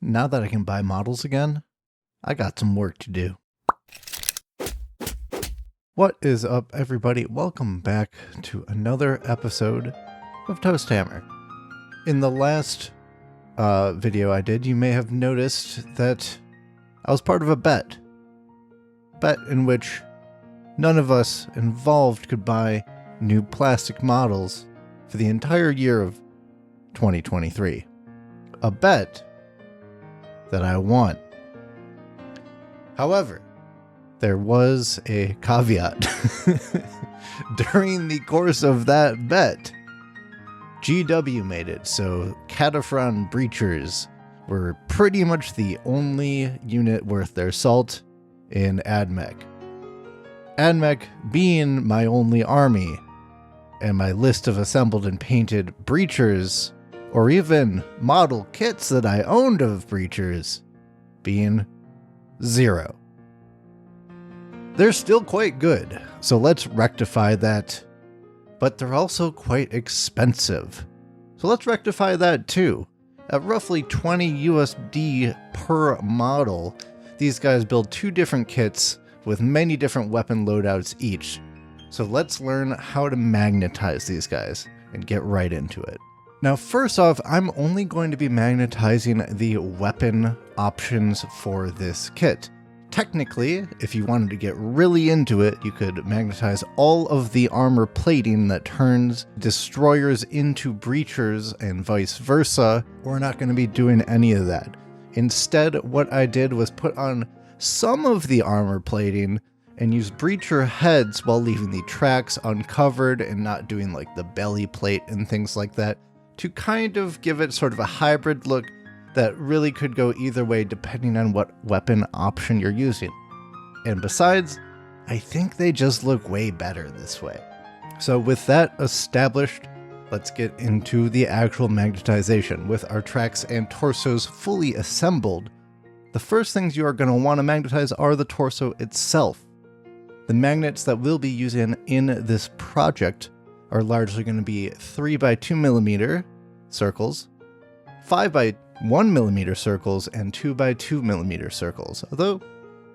Now that I can buy models again, I got some work to do. What is up, everybody? Welcome back to another episode of Toast Hammer. In the last video I did, you may have noticed that I was part of a bet in which none of us involved could buy new plastic models for the entire year of 2023. A bet that I won. However, there was a caveat. During the course of that bet, GW made it, so Kataphron Breachers were pretty much the only unit worth their salt in Admech. Admech being my only army, and my list of assembled and painted Breachers, or even model kits that I owned of Breachers, being 0. They're still quite good, so let's rectify that, but they're also quite expensive. So let's rectify that too. At roughly 20 USD per model, these guys build 2 different kits with many different weapon loadouts each. So let's learn how to magnetize these guys and get right into it. Now, first off, I'm only going to be magnetizing the weapon options for this kit. Technically, if you wanted to get really into it, you could magnetize all of the armor plating that turns destroyers into breachers and vice versa. We're not going to be doing any of that. Instead, what I did was put on some of the armor plating and use breacher heads while leaving the tracks uncovered and not doing like the belly plate and things like that, to kind of give it sort of a hybrid look that really could go either way depending on what weapon option you're using. And besides, I think they just look way better this way. So with that established, let's get into the actual magnetization. With our tracks and torsos fully assembled, the first things you are going to want to magnetize are the torso itself. The magnets that we'll be using in this project are largely going to be 3x2mm circles, 5x1mm circles, and 2x2mm circles. Although,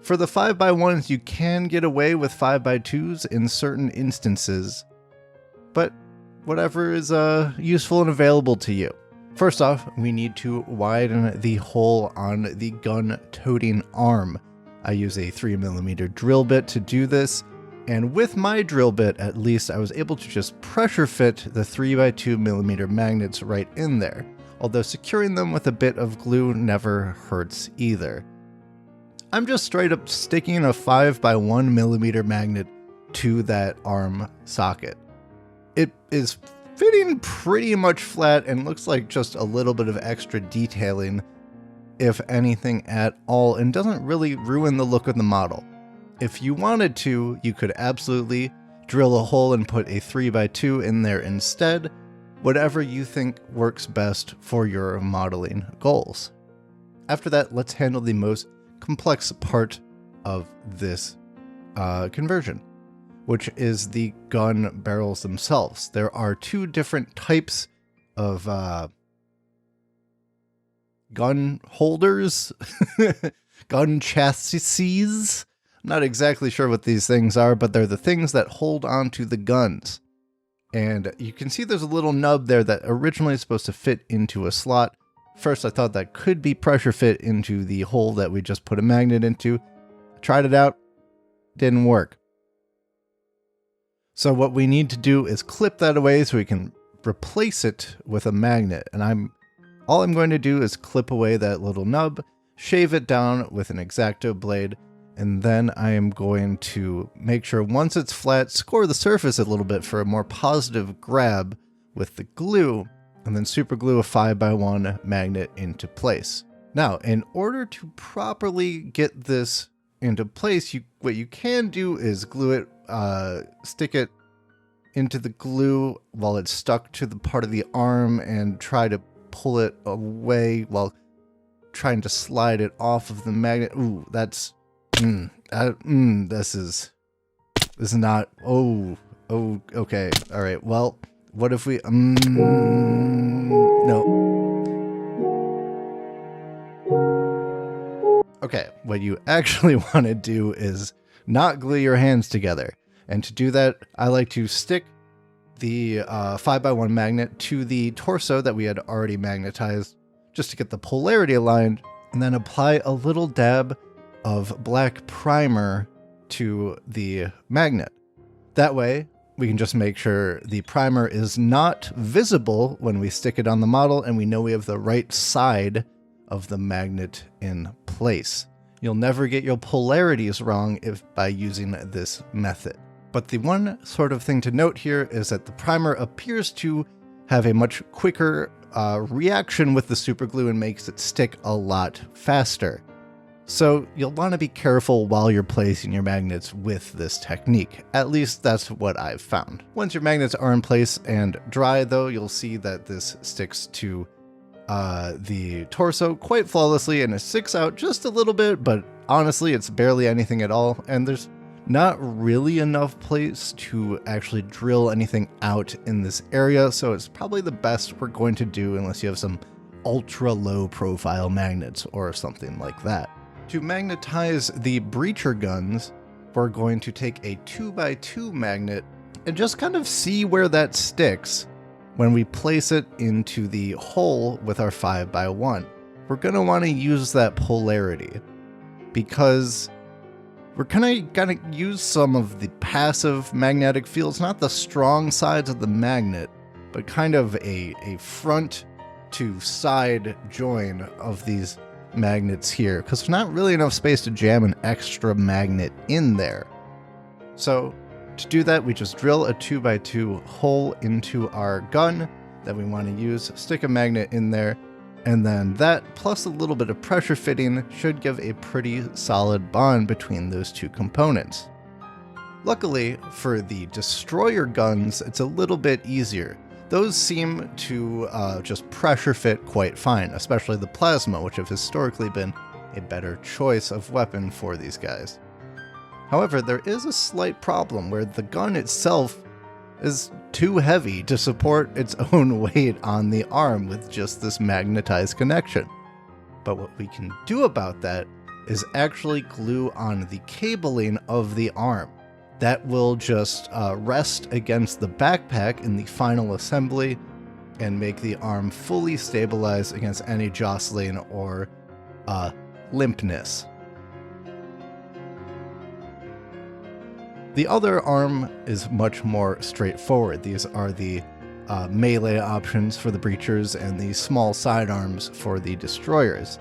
for the 5x1s, you can get away with 5x2s in certain instances, but whatever is useful and available to you. First off, we need to widen the hole on the gun-toting arm. I use a 3mm drill bit to do this, and with my drill bit, at least, I was able to just pressure fit the 3x2mm magnets right in there, although securing them with a bit of glue never hurts either. I'm just straight up sticking a 5x1mm magnet to that arm socket. It is fitting pretty much flat and looks like just a little bit of extra detailing, if anything at all, and doesn't really ruin the look of the model. If you wanted to, you could absolutely drill a hole and put a 3x2 in there instead, whatever you think works best for your modeling goals. After that, let's handle the most complex part of this conversion, which is the gun barrels themselves. There are 2 different types of gun holders, gun chassis. Not exactly sure what these things are, but they're the things that hold onto the guns. And you can see there's a little nub there that originally is supposed to fit into a slot. First, I thought that could be pressure fit into the hole that we just put a magnet into. Tried it out, didn't work. So what we need to do is clip that away so we can replace it with a magnet. And all I'm going to do is clip away that little nub, shave it down with an X-Acto blade, and then I am going to make sure once it's flat, score the surface a little bit for a more positive grab with the glue, and then super glue a 5x1 magnet into place. Now, in order to properly get this into place, what you can do is glue it, stick it into the glue while it's stuck to the part of the arm and try to pull it away while trying to slide it off of the magnet. Ooh, that's... this is not... Oh, okay. All right. Well, what if we... No. Okay, what you actually want to do is not glue your hands together. And to do that, I like to stick the 5x1 magnet to the torso that we had already magnetized, just to get the polarity aligned, and then apply a little dab of black primer to the magnet. That way, we can just make sure the primer is not visible when we stick it on the model, and we know we have the right side of the magnet in place. You'll never get your polarities wrong by using this method. But the one sort of thing to note here is that the primer appears to have a much quicker reaction with the superglue and makes it stick a lot faster. So you'll want to be careful while you're placing your magnets with this technique. At least that's what I've found. Once your magnets are in place and dry though, you'll see that this sticks to the torso quite flawlessly, and it sticks out just a little bit, but honestly it's barely anything at all, and there's not really enough place to actually drill anything out in this area, so it's probably the best we're going to do unless you have some ultra low profile magnets or something like that. To magnetize the breacher guns, we're going to take a 2x2 magnet and just kind of see where that sticks when we place it into the hole with our 5x1. We're going to want to use that polarity because we're kind of going to use some of the passive magnetic fields, not the strong sides of the magnet, but kind of a front to side join of these magnets here, because there's not really enough space to jam an extra magnet in there. So to do that, we just drill a 2x2 hole into our gun that we want to use, stick a magnet in there, and then that plus a little bit of pressure fitting should give a pretty solid bond between those two components. Luckily for the destroyer guns, it's a little bit easier. Those seem to just pressure fit quite fine, especially the plasma, which have historically been a better choice of weapon for these guys. However, there is a slight problem where the gun itself is too heavy to support its own weight on the arm with just this magnetized connection. But what we can do about that is actually glue on the cabling of the arm. That will just rest against the backpack in the final assembly and make the arm fully stabilized against any jostling or limpness. The other arm is much more straightforward. These are the melee options for the breachers and the small sidearms for the destroyers.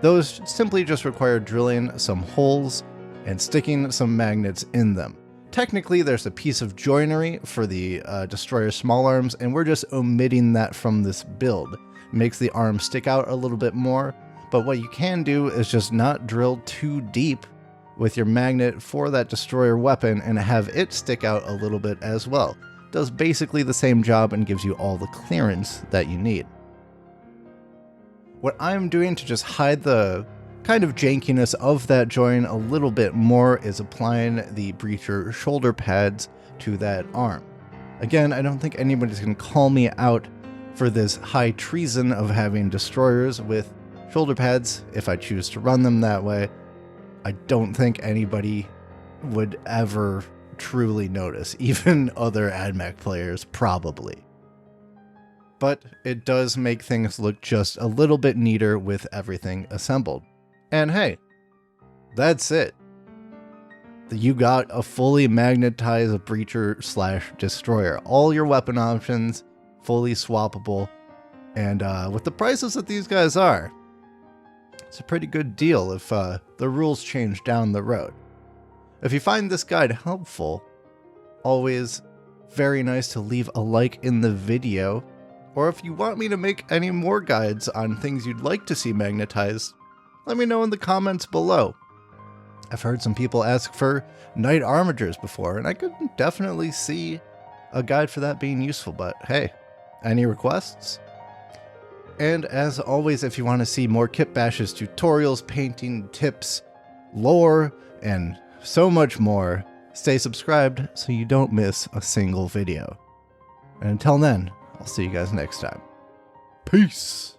Those simply just require drilling some holes and sticking some magnets in them. Technically, there's a piece of joinery for the destroyer small arms, and we're just omitting that from this build. It makes the arm stick out a little bit more, but what you can do is just not drill too deep with your magnet for that destroyer weapon and have it stick out a little bit as well. It does basically the same job and gives you all the clearance that you need. What I'm doing to just hide the kind of jankiness of that join a little bit more is applying the breacher shoulder pads to that arm. Again, I don't think anybody's going to call me out for this high treason of having destroyers with shoulder pads if I choose to run them that way. I don't think anybody would ever truly notice, even other Admech players probably. But it does make things look just a little bit neater with everything assembled. And hey, that's it. You got a fully magnetized breacher / destroyer. All your weapon options, fully swappable. And with the prices that these guys are, it's a pretty good deal if the rules change down the road. If you find this guide helpful, always very nice to leave a like in the video. Or if you want me to make any more guides on things you'd like to see magnetized, let me know in the comments below. I've heard some people ask for knight armigers before, and I could definitely see a guide for that being useful, but hey, any requests? And as always, if you want to see more kit bashes, tutorials, painting, tips, lore, and so much more, stay subscribed so you don't miss a single video. And until then, I'll see you guys next time. Peace!